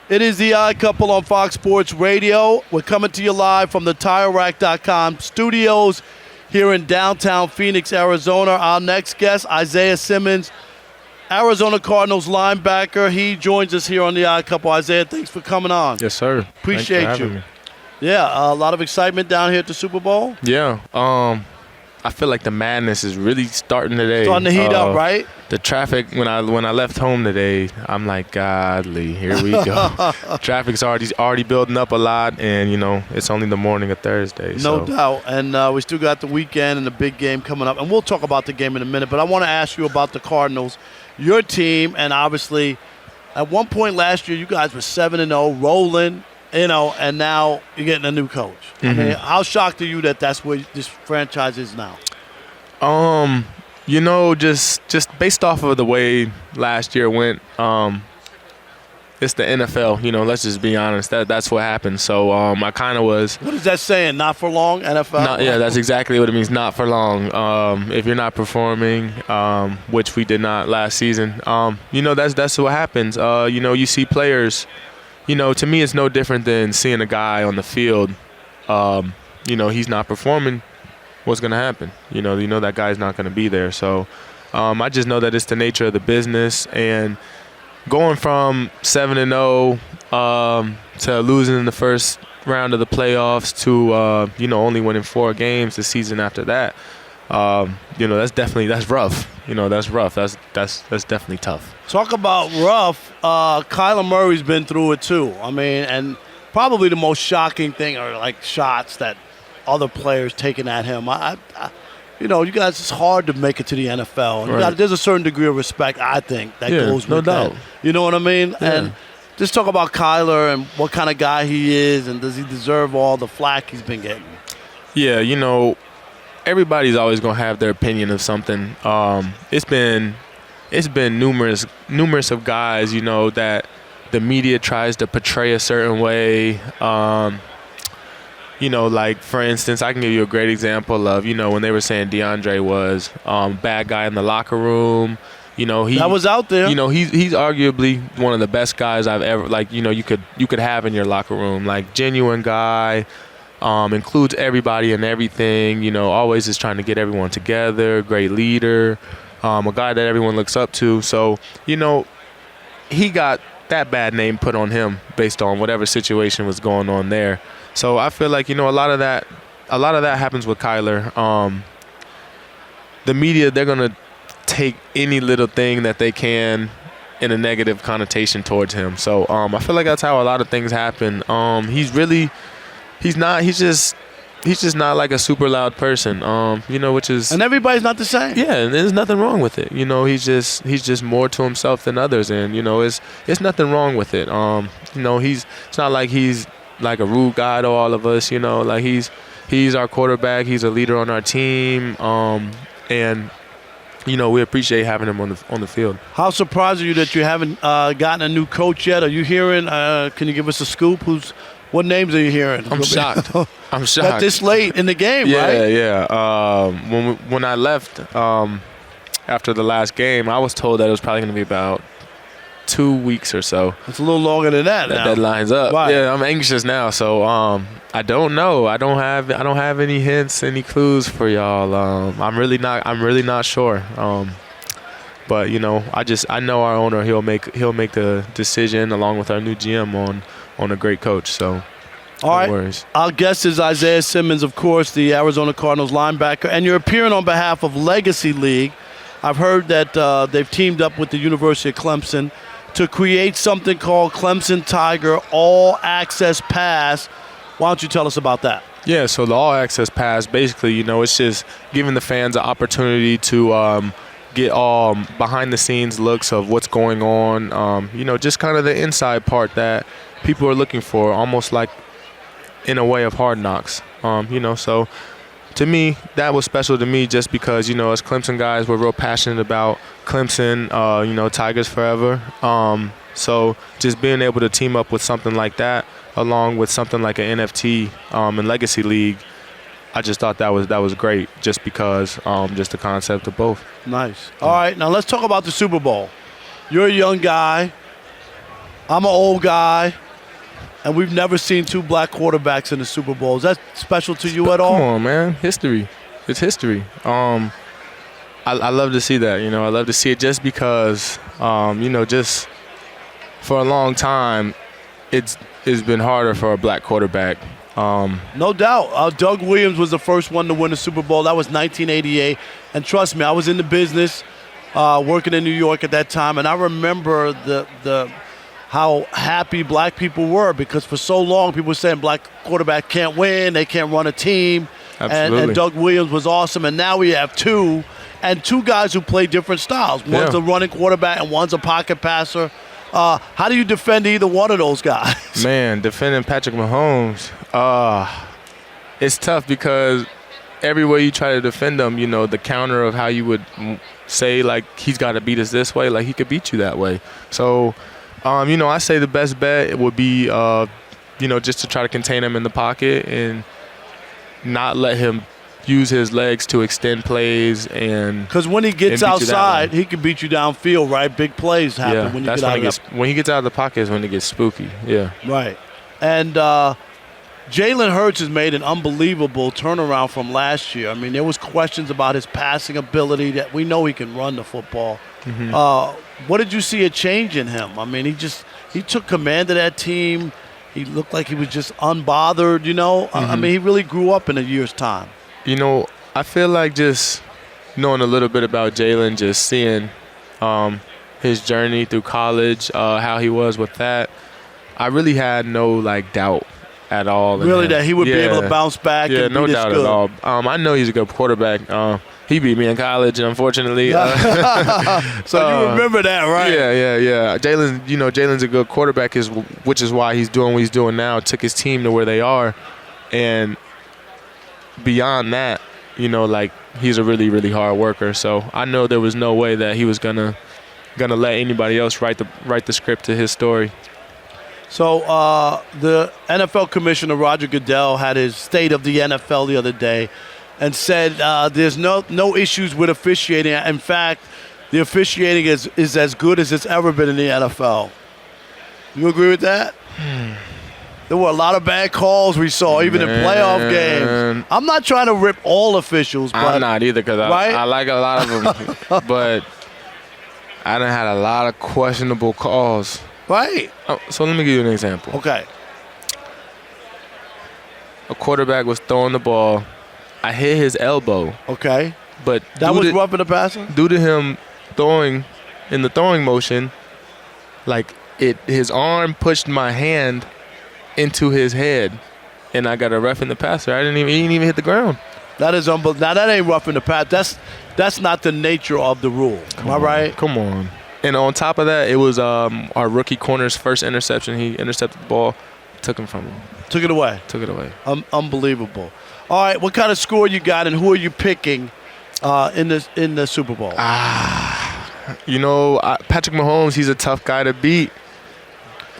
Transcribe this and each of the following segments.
It is the Odd Couple on Fox Sports Radio. We're coming to you live from the TireRack.com studios here in downtown Phoenix, Arizona. Our next guest, Isaiah Simmons, Arizona Cardinals linebacker. He joins us here on the Odd Couple. Isaiah, thanks for coming on. Yes, sir. Appreciate Thanks for you. having me. Yeah, a lot of excitement down here at the Super Bowl. Yeah. I feel like the madness is really starting today. Starting to heat up, right? The traffic when I left home today, I'm like, godly, here we go. Traffic's already building up a lot, and it's only the morning of Thursday. No doubt, and we still got the weekend and the big game coming up, and we'll talk about the game in a minute. But I want to ask you about the Cardinals, your team, and obviously, at one point last year, you guys were 7-0, rolling. And now you're getting a new coach. Mm-hmm. I mean, how shocked are you that that's where this franchise is now? Just based off of the way last year went, it's the NFL. Let's just be honest. That's what happened. So I kind of was. What is that saying? Not for long, NFL? Yeah, that's exactly what it means. Not for long. If you're not performing, which we did not last season, that's what happens. You see players. To me, it's no different than seeing a guy on the field. He's not performing. What's going to happen? That guy's not going to be there. So I just know that it's the nature of the business. And going from 7-0 to losing in the first round of the playoffs to, only winning 4 games the season after that, that's rough. That's rough. That's definitely tough. Talk about rough. Kyler Murray's been through it too. I mean, and probably the most shocking thing are like shots that other players taking at him. You guys, it's hard to make it to the NFL. Right. There's a certain degree of respect, I think, that goes with doubt. that. You know what I mean? Yeah. And just talk about Kyler and what kind of guy he is, and does he deserve all the flack he's been getting? Yeah, everybody's always gonna have their opinion of something. It's been numerous of guys, that the media tries to portray a certain way. Like for instance, I can give you a great example of, when they were saying DeAndre was bad guy in the locker room. That was out there. He's arguably one of the best guys I've ever you could have in your locker room. Like genuine guy. Includes everybody and everything, always is trying to get everyone together, great leader, a guy that everyone looks up to. So, he got that bad name put on him based on whatever situation was going on there. So I feel like, a lot of that happens with Kyler. The media, they're going to take any little thing that they can in a negative connotation towards him. So I feel like that's how a lot of things happen. He's just not like a super loud person, which is. And everybody's not the same. Yeah, and there's nothing wrong with it. He's just more to himself than others, and it's nothing wrong with it. It's not like he's like a rude guy to all of us. Like he's our quarterback. He's a leader on our team, and we appreciate having him on the field. How surprised are you that you haven't gotten a new coach yet? Are you hearing? Can you give us a scoop? What names are you hearing? I'm shocked. I'm shocked. At this late in the game, right? Yeah. When I left after the last game, I was told that it was probably going to be about 2 weeks or so. It's a little longer than that now. That deadline's up. Right. Yeah, I'm anxious now. So I don't know. I don't have any hints, any clues for y'all. I'm really not sure. But I know our owner. He'll make the decision along with our new GM on a great coach. So all right. No worries. Our guest is Isaiah Simmons, of course, the Arizona Cardinals linebacker, and you're appearing on behalf of Legacy League. I've heard that they've teamed up with the University of Clemson to create something called Clemson Tiger All Access Pass. Why don't you tell us about that? Yeah, so the All Access Pass, basically, it's just giving the fans an opportunity to get all behind-the-scenes looks of what's going on, just kind of the inside part that people are looking for, almost like in a way of Hard Knocks, so to me, that was special to me just because, as Clemson guys, we're real passionate about Clemson, Tigers forever. So just being able to team up with something like that, along with something like an NFT and Legacy League, I just thought that was great just because just the concept of both. Nice. All right, now let's talk about the Super Bowl. You're a young guy. I'm an old guy, and we've never seen two black quarterbacks in the Super Bowl. Is that special to you at all? Come on, man. History. It's history. I love to see that. I love to see it just because, just for a long time, it's been harder for a black quarterback. No doubt. Doug Williams was the first one to win the Super Bowl. That was 1988. And trust me, I was in the business working in New York at that time, and I remember how happy black people were because for so long people were saying black quarterback can't win, they can't run a team. Absolutely. And Doug Williams was awesome. And now we have two guys who play different styles. One's a running quarterback and one's a pocket passer. How do you defend either one of those guys? Man, defending Patrick Mahomes, it's tough because everywhere you try to defend him, the counter of how you would say, like, he's got to beat us this way, like he could beat you that way. So, I say the best bet would be, just to try to contain him in the pocket and not let him use his legs to extend plays. And because when he gets outside, he can beat you downfield, right? Big plays happen when you get out of the when he gets out of the pocket is when it gets spooky. Yeah. Right. And Jalen Hurts has made an unbelievable turnaround from last year. I mean, there was questions about his passing ability that we know he can run the football. Mm-hmm. What did you see a change in him? I mean, he took command of that team. He looked like he was just unbothered, Mm-hmm. I mean, he really grew up in a year's time. I feel like just knowing a little bit about Jalen, just seeing his journey through college, how he was with that, I really had no, doubt at all. Really, that he would be able to bounce back and no be this doubt good. at all. I know he's a good quarterback. He beat me in college, unfortunately. So you remember that, right? Yeah. Jalen's a good quarterback, which is why he's doing what he's doing now. Took his team to where they are, and beyond that, he's a really, really hard worker. So I know there was no way that he was gonna let anybody else write the script to his story. So the NFL Commissioner Roger Goodell had his State of the NFL the other day and said there's no issues with officiating. In fact, the officiating is as good as it's ever been in the NFL. You agree with that? There were a lot of bad calls we saw, even in playoff games. I'm not trying to rip all officials, but I'm not either because I like a lot of them. But I done had a lot of questionable calls. Right. So let me give you an example. Okay. A quarterback was throwing the ball. I hit his elbow. Okay. But that was roughing the passer? Due to him throwing in the throwing motion, his arm pushed my hand into his head, and I got a roughing the passer. He didn't even hit the ground. That is unbelievable. Now that ain't roughing the pass. That's not the nature of the rule. Am I right? Come on. And on top of that, it was our rookie corner's first interception. He intercepted the ball, took him from him. Took it away. Unbelievable. All right, what kind of score you got, and who are you picking in the Super Bowl? Patrick Mahomes, he's a tough guy to beat.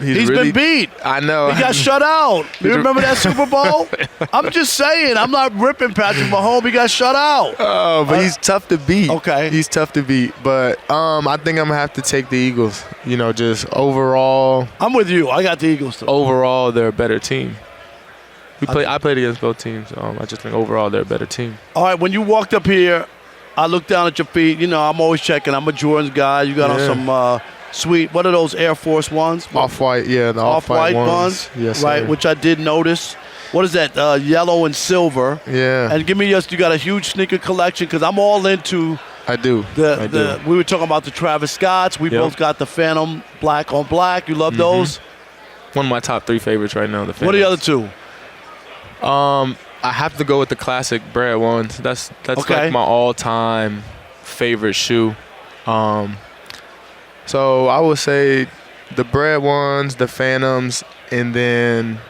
He's been beat. I know. He got shut out. You remember that Super Bowl? I'm just saying. I'm not ripping Patrick Mahomes. He got shut out. Oh, but he's tough to beat. Okay. He's tough to beat. But I think I'm going to have to take the Eagles. Just overall. I'm with you. I got the Eagles, too. Overall, they're a better team. I played against both teams. I just think overall they're a better team. All right, when you walked up here, I looked down at your feet. I'm always checking. I'm a Jordan's guy. You got on some sweet, what are those Air Force Ones? Off-white, the off-white ones. Yes, right, sir. which I did notice. What is that, yellow and silver? Yeah. And give me you got a huge sneaker collection because I'm all into. I do. We were talking about the Travis Scotts. We both got the Phantom black on black. You love those? One of my top 3 favorites right now. The Phantoms. What are the other 2? I have to go with the classic Bread ones. That's like my all-time favorite shoe. So I would say the Bread ones, the Phantoms, and then,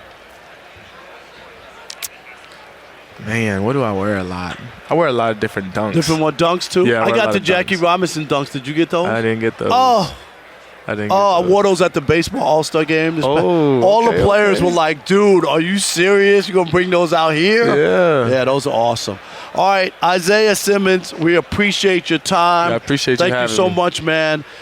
man, what do I wear a lot? I wear a lot of different dunks. Different dunks too? Yeah, I got the Jackie Robinson dunks. Did you get those? I didn't get those. I wore those at the baseball All-Star game. All the players were like, dude, are you serious? You going to bring those out here? Yeah. Yeah, those are awesome. All right, Isaiah Simmons, we appreciate your time. I appreciate you having me. Thank you so much, man.